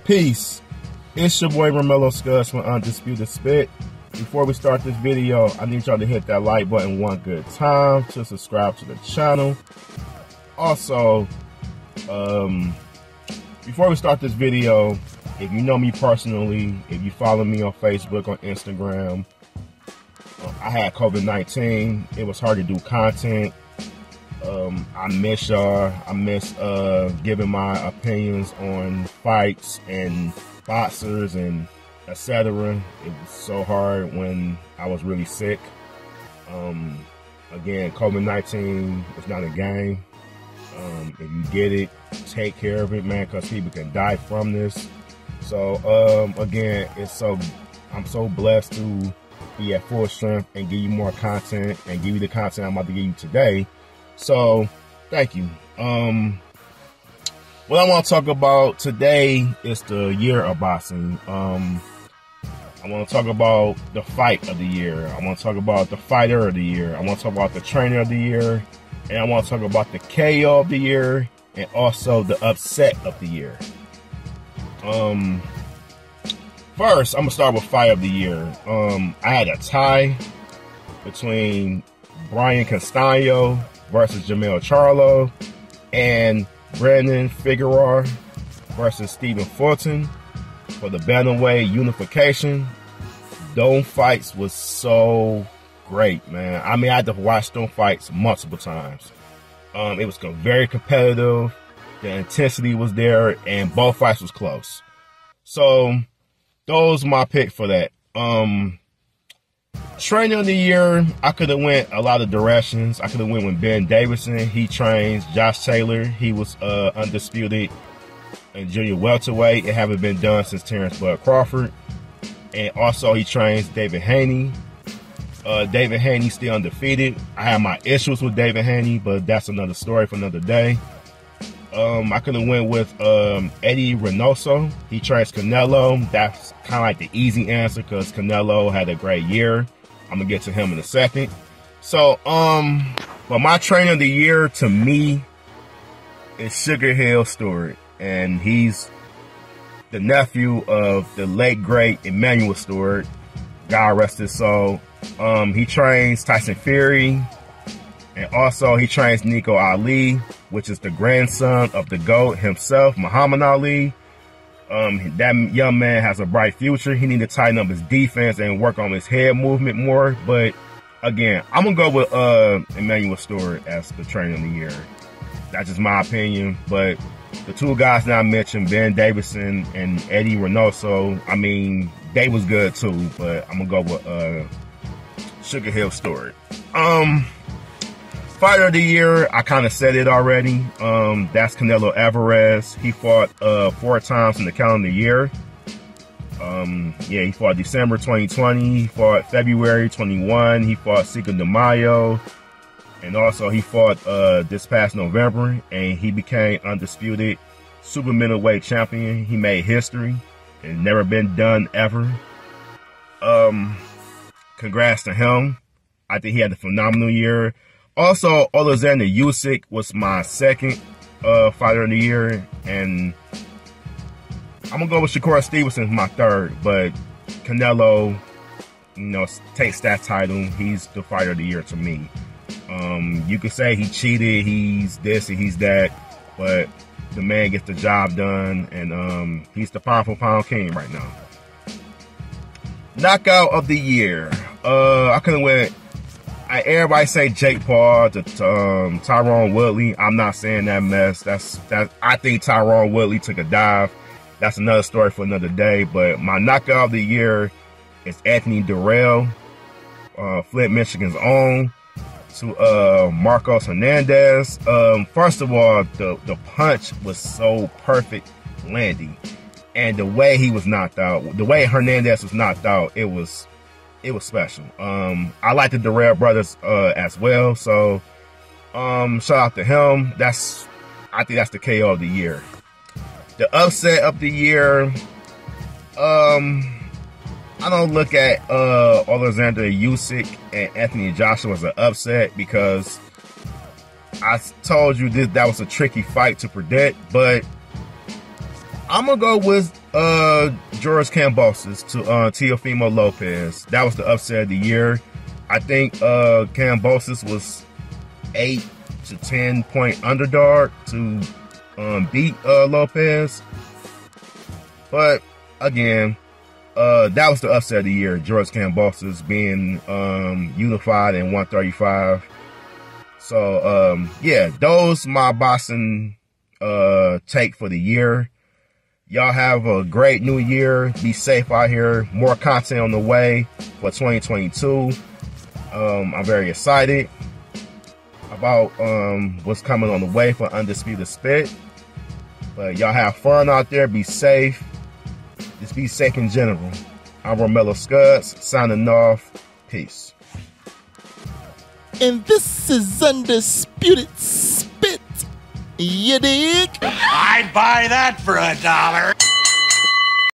Peace. It's your boy Romello Skuggs from Undisputed Spit. Before we start this video, I need y'all to hit that like button one good time, to subscribe to the channel. Also, before we start this video, if you know me personally, if you follow me on Facebook, on Instagram, I had COVID-19. It was hard to do content. I miss y'all. I miss giving my opinions on fights and boxers and etc. It was so hard when I was really sick. Again, COVID-19 is not a game. If you get it, take care of it, man, because people can die from this. So again, I'm so blessed to be at full strength and give you more content and give you the content I'm about to give you today. So thank you. What I want to talk about today is the year of boxing. I want to talk about the fight of the year. I want to talk about the fighter of the year. I want to talk about the trainer of the year. And I want to talk about the KO of the year and also the upset of the year. First, I'm going to start with fight of the year. I had a tie between Brian Castano versus Jermell Charlo and Brandon Figueroa versus Stephen Fulton for the bantamweight unification. Those fights was so great, man. I mean, I had to watch those fights multiple times. It was very competitive. The intensity was there, and both fights was close. So those my pick for that. Trainer of the year, I could have went a lot of directions. I could have went with Ben Davison. He trains Josh Taylor. He was undisputed in junior welterweight. It haven't been done since Terrence Bud Crawford. And also he trains David Haney. David Haney still undefeated. I have my issues with David Haney, but that's another story for another day. I could have went with Eddie Reynoso. He trains Canelo. That's kind of like the easy answer because Canelo had a great year. I'm gonna get to him in a second. So, but my trainer of the year to me is Sugar Hill Stewart, and he's the nephew of the late great Emmanuel Stewart. God rest his soul. He trains Tyson Fury, and also he trains Nico Ali, which is the grandson of the GOAT himself, Muhammad Ali. That young man has a bright future. He needs to tighten up his defense and work on his head movement more. But again, I'm gonna go with Emmanuel Stewart as the trainer of the year. That's just my opinion. But the two guys that I mentioned, Ben Davison and Eddie Reynoso, I mean, they was good too. But I'm gonna go with Sugar Hill Stewart. Fighter of the year, I kind of said it already. That's Canelo Alvarez. He fought 4 times in the calendar year. Yeah, he fought December 2020. He fought February 21. He fought Cinco de Mayo. And also he fought this past November. And he became undisputed super middleweight champion. He made history. It's never been done ever. Congrats to him. I think he had a phenomenal year. Also, Alexander Usyk was my second fighter of the year, and I'm gonna go with Shakur Stevenson as my third. But Canelo, you know, takes that title. He's the fighter of the year to me. You could say he cheated, he's this and he's that, but the man gets the job done, and he's the pound for pound king right now. Knockout of the year, I could have went. Everybody say Jake Paul to Tyron Woodley. I'm not saying that mess. I think Tyron Woodley took a dive. That's another story for another day. But my knockout of the year is Anthony Durrell, Flint, Michigan's own, to Marcos Hernandez. First of all, the punch was so perfect landing, and the way he was knocked out, the way Hernandez was knocked out, it was special. I like the Durrell brothers as well. So shout out to him. I think that's the KO of the year. The upset of the year, I don't look at Alexander Usyk and Anthony Joshua as an upset because I told you that was a tricky fight to predict, but I'm gonna go with George Kambosos to Teofimo Lopez. That was the upset of the year. I think Kambosos was 8 to 10 point underdog to beat Lopez. But again, that was the upset of the year. George Kambosos being unified in 135. So yeah, those my boxing take for the year. Y'all have a great new year. Be safe out here. More content on the way for 2022. I'm very excited about what's coming on the way for Undisputed Spit. But y'all have fun out there. Be safe. Just be safe in general. I'm Romello Skuggs, signing off. Peace. And this is Undisputed Spit. You dig? I'd buy that for $1.